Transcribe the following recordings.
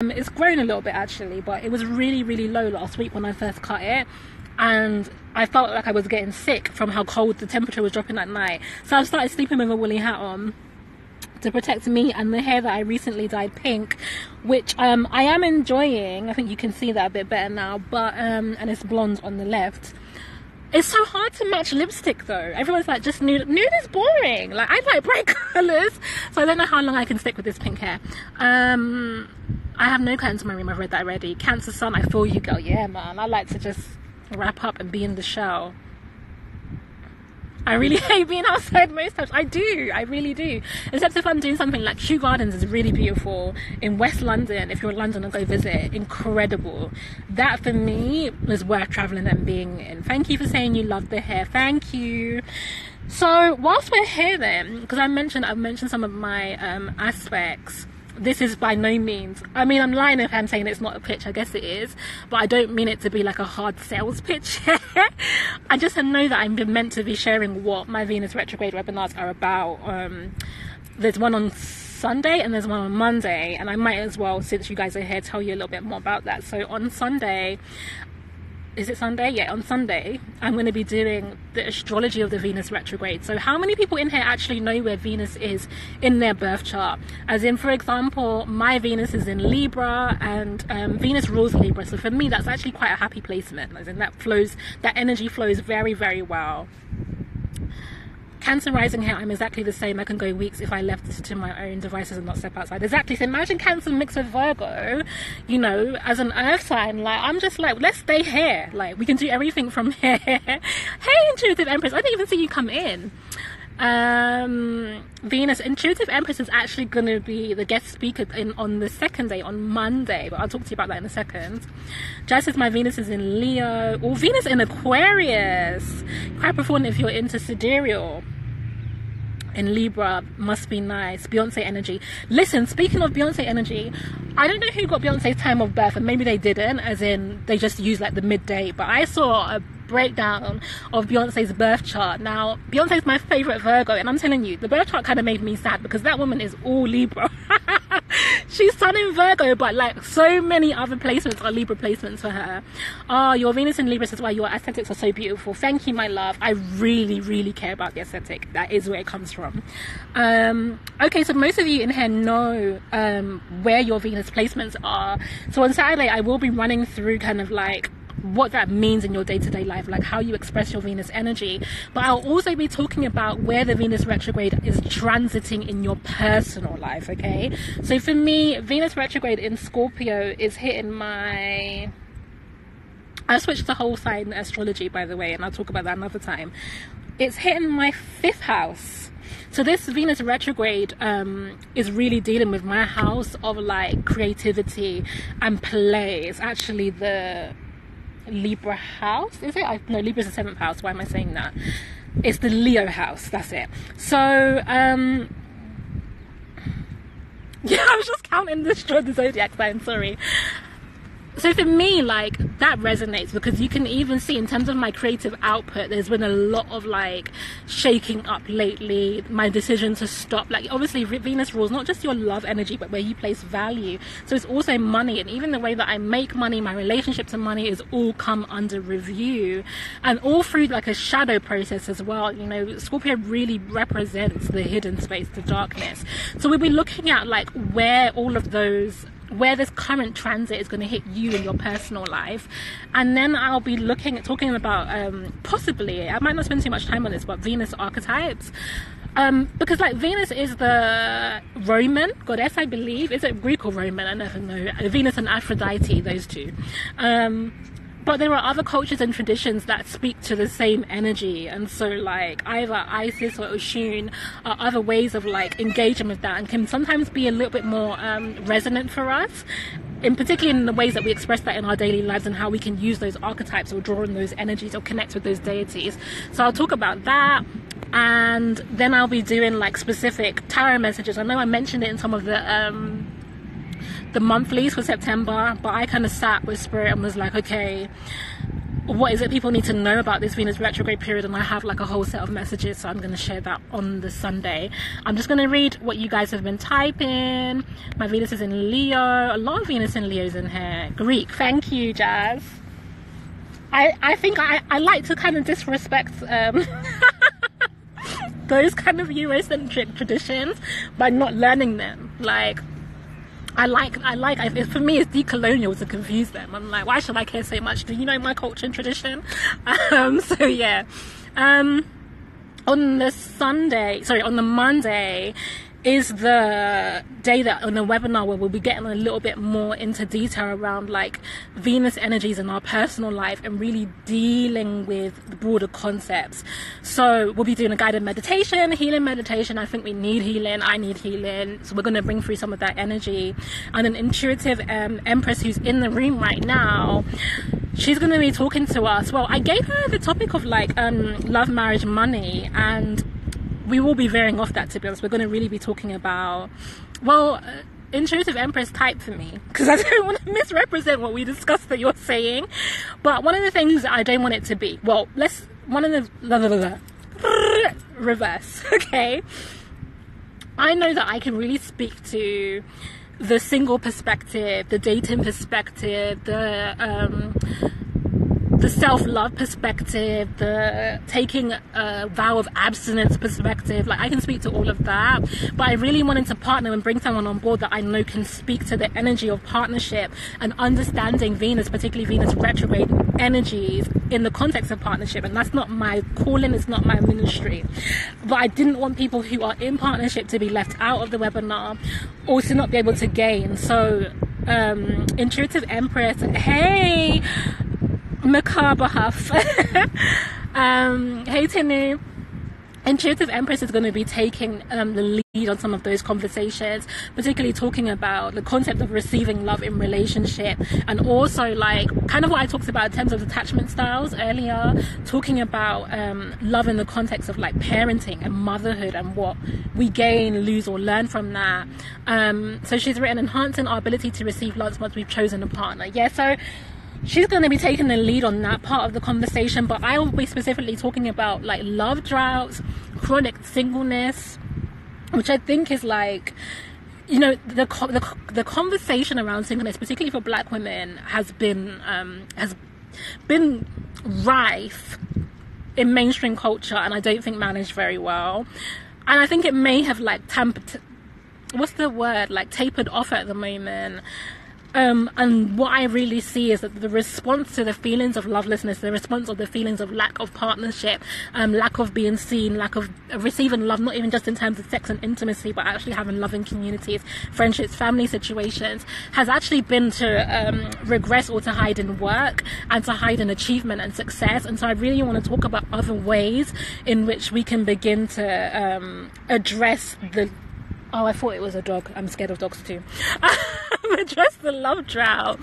It's grown a little bit actually, but it was really, really low last week when I first cut it, and I felt like I was getting sick from how cold the temperature was dropping at night. So I started sleeping with a woolly hat on to protect me and the hair that I recently dyed pink, which I am enjoying. I think you can see that a bit better now, but and it's blonde on the left. It's so hard to match lipstick though. Everyone's like, just nude. Nude is boring. Like, I like bright colours, so I don't know how long I can stick with this pink hair. I have no curtains in my room, I've read that already. Cancer sun, I feel you, girl. Yeah, man, I like to just wrap up and be in the shell. I really hate being outside most times. I do, I really do. Except if I'm doing something like Kew Gardens is really beautiful in West London. If you're in London, I'll go visit. Incredible. That for me is worth traveling and being in. Thank you for saying you love the hair. Thank you. So whilst we're here then, because I've mentioned some of my aspects. This is by no means, I mean, I'm lying if I'm saying it's not a pitch. I guess it is, but I don't mean it to be like a hard sales pitch. I just know that I'm meant to be sharing what my Venus retrograde webinars are about. There's one on Sunday and there's one on Monday, and I might as well, since you guys are here, tell you a little bit more about that. So on Sunday, is it Sunday? Yeah, on Sunday, I'm going to be doing the astrology of the Venus retrograde. So how many people in here actually know where Venus is in their birth chart? As in, for example, my Venus is in Libra, and Venus rules Libra. So for me, that's actually quite a happy placement. As in, that energy flows very, very well. Cancer rising here, I'm exactly the same. I can go weeks if I left this to my own devices and not step outside. Exactly. So imagine Cancer mixed with Virgo, you know, as an earth sign. Like, I'm just like, let's stay here. Like, we can do everything from here. Hey, Intuitive Empress, I didn't even see you come in. Venus, Intuitive Empress is actually going to be the guest speaker on the second day, on Monday, but I'll talk to you about that in a second. Jazz says my Venus is in Leo, or Venus in Aquarius. Capricorn if you're into sidereal. In Libra, must be nice. Beyonce energy. Listen, speaking of Beyonce energy, I don't know who got Beyonce's time of birth, and maybe they didn't, as in they just used like the midday, but I saw a breakdown of Beyonce's birth chart. Now, Beyonce's my favorite Virgo, and I'm telling you, the birth chart kind of made me sad because that woman is all Libra. She's sun in Virgo, but like so many other placements are Libra placements for her. Oh, your Venus in Libra says, well, your aesthetics are so beautiful. Thank you, my love. I really, really care about the aesthetic. That is where it comes from. Okay, so most of you in here know where your Venus placements are. So on Saturday, I will be running through kind of like what that means in your day-to-day life, like how you express your Venus energy. But I'll also be talking about where the Venus retrograde is transiting in your personal life. Okay, so for me, Venus retrograde in Scorpio is hitting my, I switched to whole sign astrology, by the way, and I'll talk about that another time. It's hitting my 5th house. So this Venus retrograde is really dealing with my house of like creativity and play. It's actually the Libra house, is it? No, Libra's the 7th house. Why am I saying that? It's the Leo house, that's it. So yeah, I was just counting the zodiac sign, sorry. So for me, like, that resonates because you can even see in terms of my creative output, there's been a lot of like shaking up lately. My decision to stop, like, obviously Venus rules not just your love energy, but where you place value. So it's also money, and even the way that I make money, my relationship to money is all come under review, and all through like a shadow process as well. You know, Scorpio really represents the hidden space, the darkness. So we'll be looking at like where all of those, where this current transit is going to hit you in your personal life. And then I'll be talking about possibly, I might not spend too much time on this, but Venus archetypes, because like Venus is the Roman goddess, I believe. Is it Greek or Roman? I never know. Venus and Aphrodite, those two. But there are other cultures and traditions that speak to the same energy, and so like either Isis or Oshun are other ways of like engaging with that, and can sometimes be a little bit more resonant for us, in particular in the ways that we express that in our daily lives and how we can use those archetypes or draw on those energies or connect with those deities. So I'll talk about that, and then I'll be doing like specific tarot messages. I know I mentioned it in some of the monthlies for September, but I kind of sat with Spirit and was like, okay, what is it people need to know about this Venus retrograde period, and I have like a whole set of messages, so I'm going to share that on the Sunday. I'm just going to read what you guys have been typing. My Venus is in Leo. A lot of Venus in Leos in here. Greek, thank you, Jazz. I think I like to kind of disrespect those kind of Eurocentric traditions by not learning them. Like, for me it's decolonial to confuse them. I'm like, why should I care so much? Do you know my culture and tradition? So yeah, on the Monday is the day that on a webinar where we'll be getting a little bit more into detail around like Venus energies in our personal life and really dealing with the broader concepts. So we'll be doing a guided meditation, healing meditation. I think we need healing. I need healing. So we're going to bring through some of that energy. And an intuitive Empress who's in the room right now, she's going to be talking to us. Well, I gave her the topic of like love, marriage, money, and we will be veering off that, to be honest. We're going to really be talking about, well, intuitive Empress type for me, because I don't want to misrepresent what we discussed that you're saying. But one of the things that I don't want it to be, well, reverse, okay? I know that I can really speak to the single perspective, the dating perspective, the self-love perspective, the taking a vow of abstinence perspective. Like, I can speak to all of that, but I really wanted to partner and bring someone on board that I know can speak to the energy of partnership and understanding Venus, particularly Venus retrograde energies in the context of partnership. And that's not my calling, it's not my ministry, but I didn't want people who are in partnership to be left out of the webinar or to not be able to gain. So intuitive Empress, hey Macabre Huff. Hey Tinu. Intuitive Empress is going to be taking the lead on some of those conversations, particularly talking about the concept of receiving love in relationship, and also like kind of what I talked about in terms of attachment styles earlier, talking about love in the context of like parenting and motherhood and what we gain, lose or learn from that. So she's written enhancing our ability to receive love once we've chosen a partner. Yeah, so she's going to be taking the lead on that part of the conversation, but I will be specifically talking about like love droughts, chronic singleness, which I think is like, you know, the conversation around singleness, particularly for Black women, has been rife in mainstream culture, and I don't think managed very well. And I think it may have like tapered off at the moment. And what I really see is that the response to the feelings of lovelessness, the response of the feelings of lack of partnership, lack of being seen, lack of receiving love, not even just in terms of sex and intimacy, but actually having loving communities, friendships, family situations, has actually been to regress or to hide in work and to hide in achievement and success. And so I really want to talk about other ways in which we can begin to address the... Oh, I thought it was a dog. I'm scared of dogs too. Address the love drought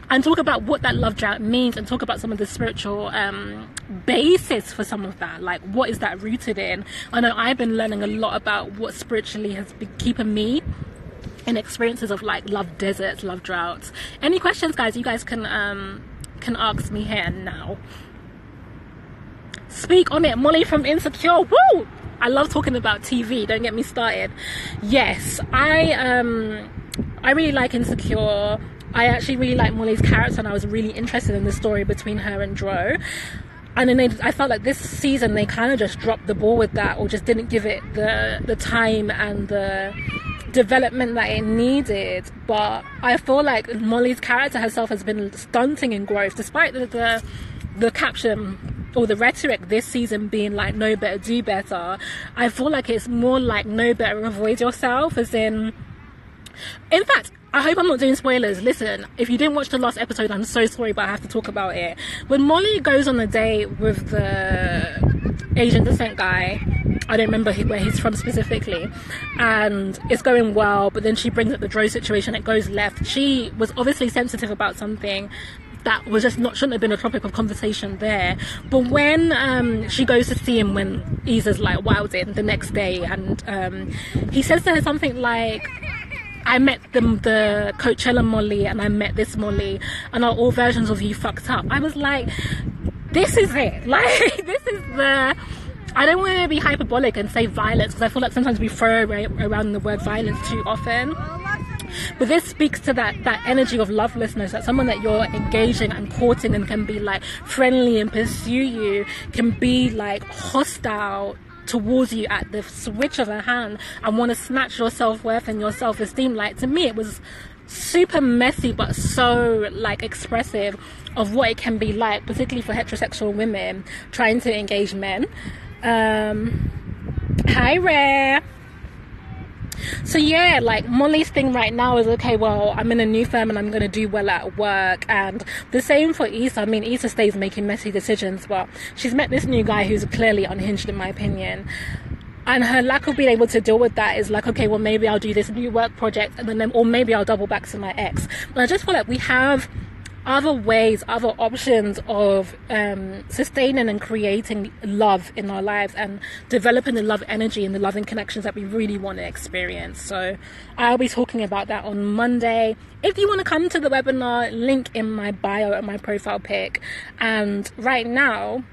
and talk about what that love drought means, and talk about some of the spiritual basis for some of that. Like, what is that rooted in? I know I've been learning a lot about what spiritually has been keeping me in experiences of like love deserts, love droughts. Any questions, guys? You guys can ask me here now. Speak on it. Molly from Insecure. Woo! I love talking about TV, don't get me started. Yes, I really like Insecure. I actually really like Molly's character, and I was really interested in the story between her and Dro. And then I felt like this season they kind of just dropped the ball with that, or just didn't give it the time and the development that it needed. But I feel like Molly's character herself has been stunting in growth, despite the caption or the rhetoric this season being like know better, do better. I feel like it's more like know better, avoid yourself, as in fact, I hope I'm not doing spoilers. Listen, if you didn't watch the last episode, I'm so sorry, but I have to talk about it. When Molly goes on a date with the Asian descent guy, I don't remember where he's from specifically, and it's going well, but then she brings up the Dro situation, it goes left. She was obviously sensitive about something that was just shouldn't have been a topic of conversation there. But when she goes to see him when Isa's like wilding the next day, and he says to her something like, I met the Coachella Molly and I met this Molly, and are all versions of you fucked up. I was like, this is it. Like, this is the... I don't want to be hyperbolic and say violence, because I feel like sometimes we throw around the word violence too often. But this speaks to that energy of lovelessness, that someone that you're engaging and courting and can be like friendly and pursue you can be like hostile towards you at the switch of a hand and want to snatch your self-worth and your self-esteem. Like, to me, it was super messy, but so like expressive of what it can be like, particularly for heterosexual women trying to engage men. Hi, Rare. So yeah, like Molly's thing right now is, okay, well, I'm in a new firm and I'm going to do well at work. And the same for Issa. I mean, Issa stays making messy decisions, but she's met this new guy who's clearly unhinged, in my opinion. And her lack of being able to deal with that is like, okay, well, maybe I'll do this new work project, and then, or maybe I'll double back to my ex. But I just feel like we have other ways, other options of sustaining and creating love in our lives and developing the love energy and the loving connections that we really want to experience. So I'll be talking about that on Monday. If you want to come to the webinar, link in my bio and my profile pic. And right now,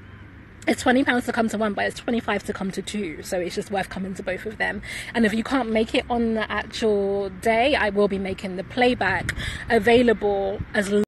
it's £20 to come to one, but it's £25 to come to two, so it's just worth coming to both of them. And if you can't make it on the actual day, I will be making the playback available as